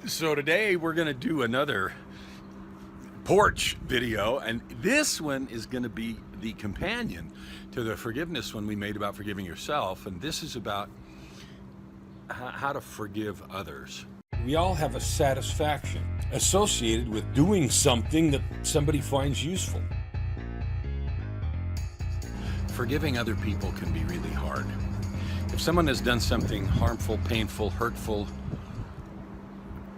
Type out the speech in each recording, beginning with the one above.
So today we're going to do another porch video, and this one is going to be the companion to the forgiveness one we made about forgiving yourself, and this is about how to forgive others. We all have a satisfaction associated with doing something that somebody finds useful. Forgiving other people can be really hard. If someone has done something harmful, painful, hurtful,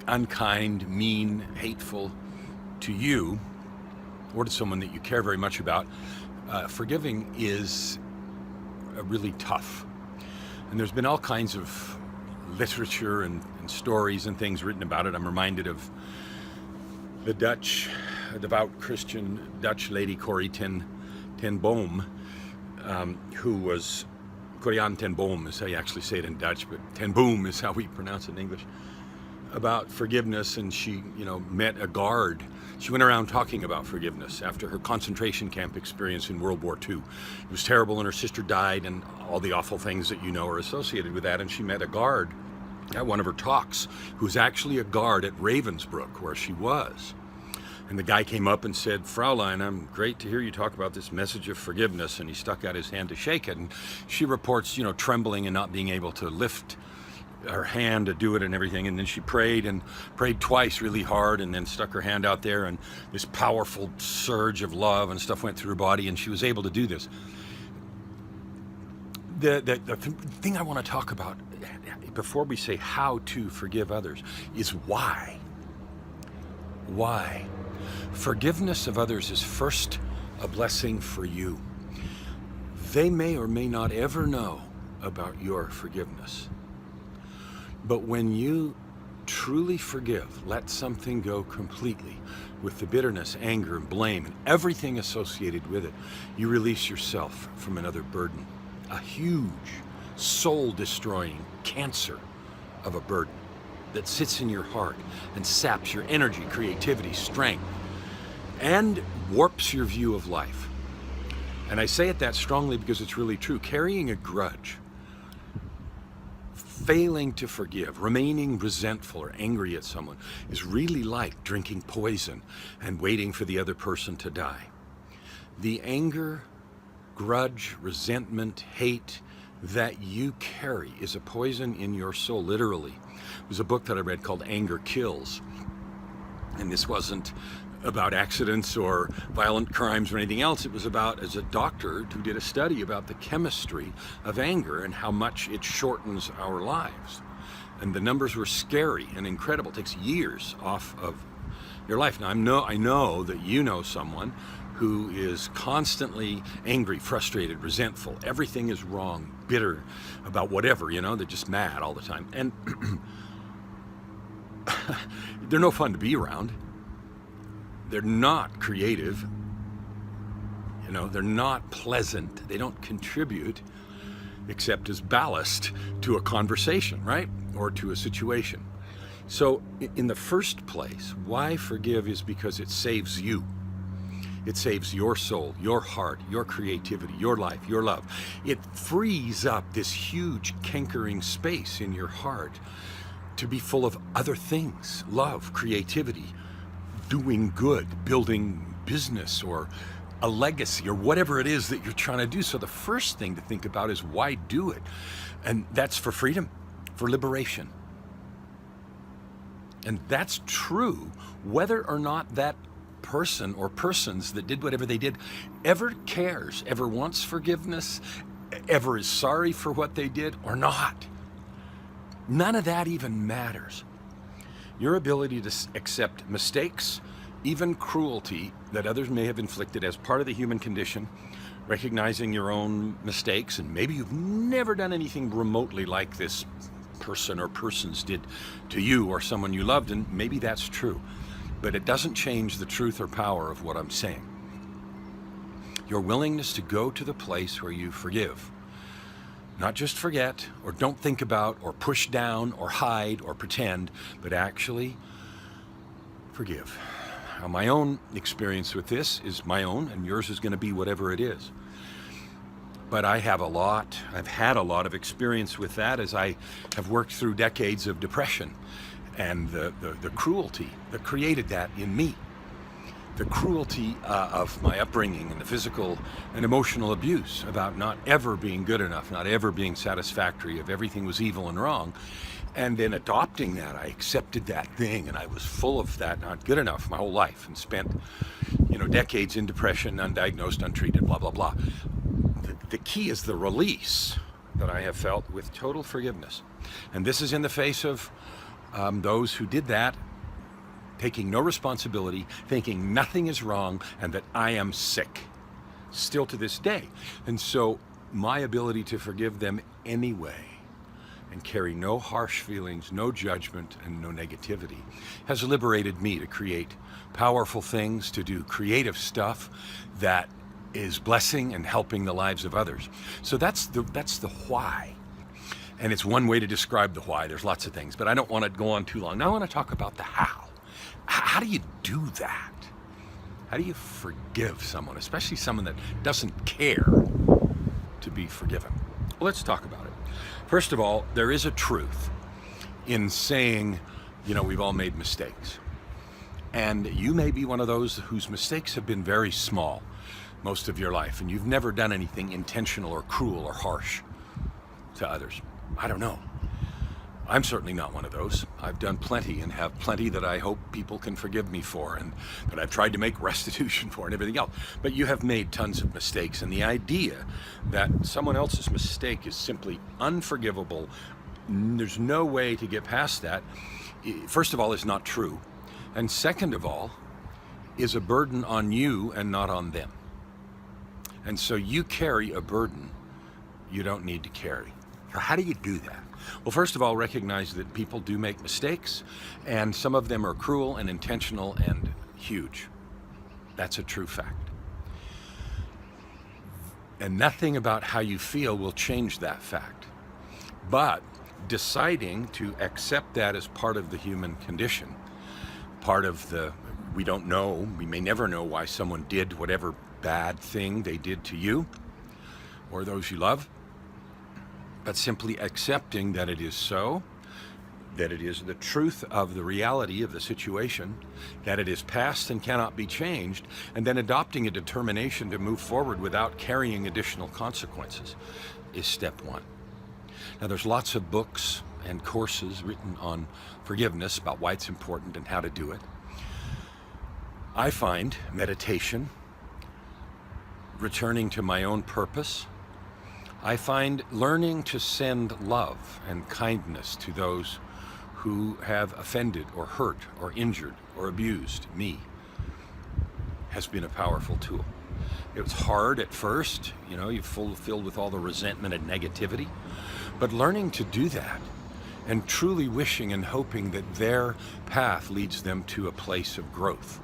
unkind, mean, hateful to you or to someone that you care very much about, forgiving is really tough. And there's been all kinds of literature and stories and things written about it. I'm reminded of the devout Christian Dutch lady Corrie ten Boom, who was, Corrie ten Boom is how you actually say it in Dutch, but ten Boom is how we pronounce it in English, about forgiveness. And she, met a guard. She went around talking about forgiveness after her concentration camp experience in World War II. It was terrible, and her sister died, and all the awful things that are associated with that. And she met a guard at one of her talks who was actually a guard at Ravensbrück, where she was. And the guy came up and said, "Fraulein, I'm great to hear you talk about this message of forgiveness." And he stuck out his hand to shake it. And she reports, trembling and not being able to lift her hand to do it and everything. And then she prayed twice really hard, and then stuck her hand out there, and this powerful surge of love and stuff went through her body, and she was able to do this. The thing I want to talk about before we say how to forgive others is why. Why? Forgiveness of others is first a blessing for you. They may or may not ever know about your forgiveness. But when you truly forgive, let something go completely, with the bitterness, anger, and blame, and everything associated with it, you release yourself from another burden, a huge, soul-destroying cancer of a burden that sits in your heart and saps your energy, creativity, strength, and warps your view of life. And I say it that strongly because it's really true. Carrying a grudge, failing to forgive, remaining resentful or angry at someone is really like drinking poison and waiting for the other person to die. The anger, grudge, resentment, hate that you carry is a poison in your soul, literally. It was a book that I read called Anger Kills. And this wasn't about accidents or violent crimes or anything else. It was about, as a doctor who did a study about the chemistry of anger and how much it shortens our lives. And the numbers were scary and incredible. It takes years off of your life. Now, I know that you know someone who is constantly angry, frustrated, resentful. Everything is wrong, bitter about whatever, they're just mad all the time. And they're no fun to be around. They're not creative. They're not pleasant. They don't contribute except as ballast to a conversation, right? Or to a situation. So in the first place, why forgive is because it saves you. It saves your soul, your heart, your creativity, your life, your love. It frees up this huge cankering space in your heart to be full of other things: love, creativity, doing good, building business, or a legacy, or whatever it is that you're trying to do. So the first thing to think about is, why do it? And that's for freedom, for liberation. And that's true whether or not that person or persons that did whatever they did ever cares, ever wants forgiveness, ever is sorry for what they did or not. None of that even matters. Your ability to accept mistakes, even cruelty that others may have inflicted as part of the human condition, recognizing your own mistakes, and maybe you've never done anything remotely like this person or persons did to you or someone you loved, and maybe that's true. But it doesn't change the truth or power of what I'm saying. Your willingness to go to the place where you forgive. Not just forget, or don't think about, or push down, or hide, or pretend, but actually forgive. Now, my own experience with this is my own, and yours is going to be whatever it is. But I've had a lot of experience with that as I have worked through decades of depression and the cruelty that created that in me. The cruelty of my upbringing and the physical and emotional abuse about not ever being good enough, not ever being satisfactory, of everything was evil and wrong. And then adopting that, I accepted that thing, and I was full of that not good enough my whole life, and spent, decades in depression, undiagnosed, untreated, blah, blah, blah. The key is the release that I have felt with total forgiveness. And this is in the face of those who did that, taking no responsibility, thinking nothing is wrong, and that I am sick, still to this day. And so my ability to forgive them anyway, and carry no harsh feelings, no judgment, and no negativity, has liberated me to create powerful things, to do creative stuff that is blessing and helping the lives of others. So that's the why. And it's one way to describe the why. There's lots of things, but I don't want to go on too long. Now I want to talk about the how. How do you do that? How do you forgive someone, especially someone that doesn't care to be forgiven? Well, let's talk about it. First of all, there is a truth in saying, we've all made mistakes. And you may be one of those whose mistakes have been very small most of your life, and you've never done anything intentional or cruel or harsh to others. I don't know. I'm certainly not one of those. I've done plenty and have plenty that I hope people can forgive me for, and that I've tried to make restitution for and everything else. But you have made tons of mistakes, and the idea that someone else's mistake is simply unforgivable, there's no way to get past that, first of all, is not true. And second of all, is a burden on you and not on them. And so you carry a burden you don't need to carry. So how do you do that? Well, first of all, recognize that people do make mistakes, and some of them are cruel and intentional and huge. That's a true fact. And nothing about how you feel will change that fact. But deciding to accept that as part of the human condition, part of we don't know, we may never know why someone did whatever bad thing they did to you or those you love, but simply accepting that it is so, that it is the truth of the reality of the situation, that it is past and cannot be changed, and then adopting a determination to move forward without carrying additional consequences is step one. Now, there's lots of books and courses written on forgiveness about why it's important and how to do it. I find meditation, returning to my own purpose, I find learning to send love and kindness to those who have offended or hurt or injured or abused me has been a powerful tool. It was hard at first, you're filled with all the resentment and negativity, but learning to do that and truly wishing and hoping that their path leads them to a place of growth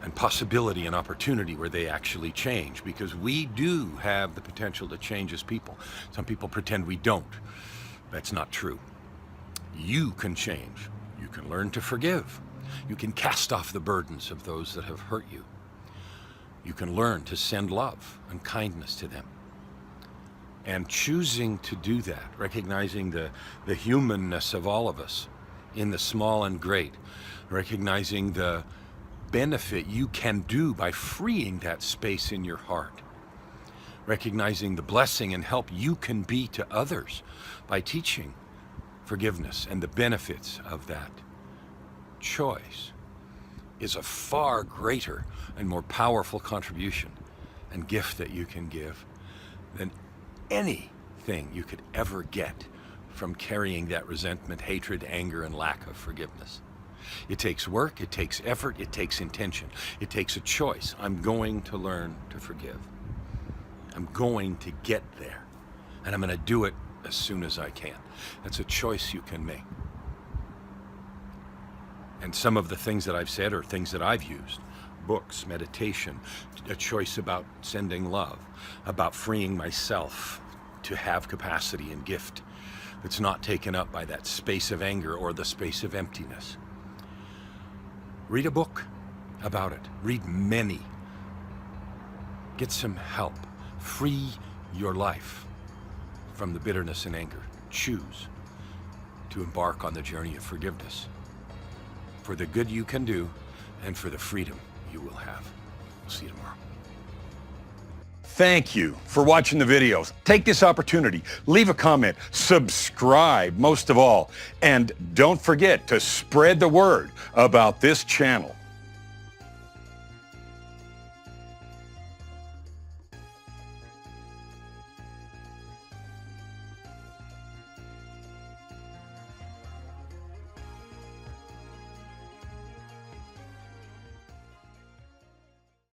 and possibility and opportunity where they actually change, because we do have the potential to change as people. Some people pretend we don't. That's not true. You can change. You can learn to forgive. You can cast off the burdens of those that have hurt you. You can learn to send love and kindness to them. And choosing to do that, recognizing the humanness of all of us in the small and great, recognizing the benefit you can do by freeing that space in your heart, recognizing the blessing and help you can be to others by teaching forgiveness and the benefits of that choice is a far greater and more powerful contribution and gift that you can give than anything you could ever get from carrying that resentment, hatred, anger, and lack of forgiveness. It takes work, it takes effort, it takes intention. It takes a choice. I'm going to learn to forgive. I'm going to get there, and I'm going to do it as soon as I can. That's a choice you can make. And some of the things that I've said are things that I've used. Books, meditation, a choice about sending love, about freeing myself to have capacity and gift that's not taken up by that space of anger or the space of emptiness. Read a book about it. Read many. Get some help. Free your life from the bitterness and anger. Choose to embark on the journey of forgiveness for the good you can do and for the freedom you will have. We'll see you tomorrow. Thank you for watching the videos. Take this opportunity, leave a comment, subscribe most of all, and don't forget to spread the word about this channel.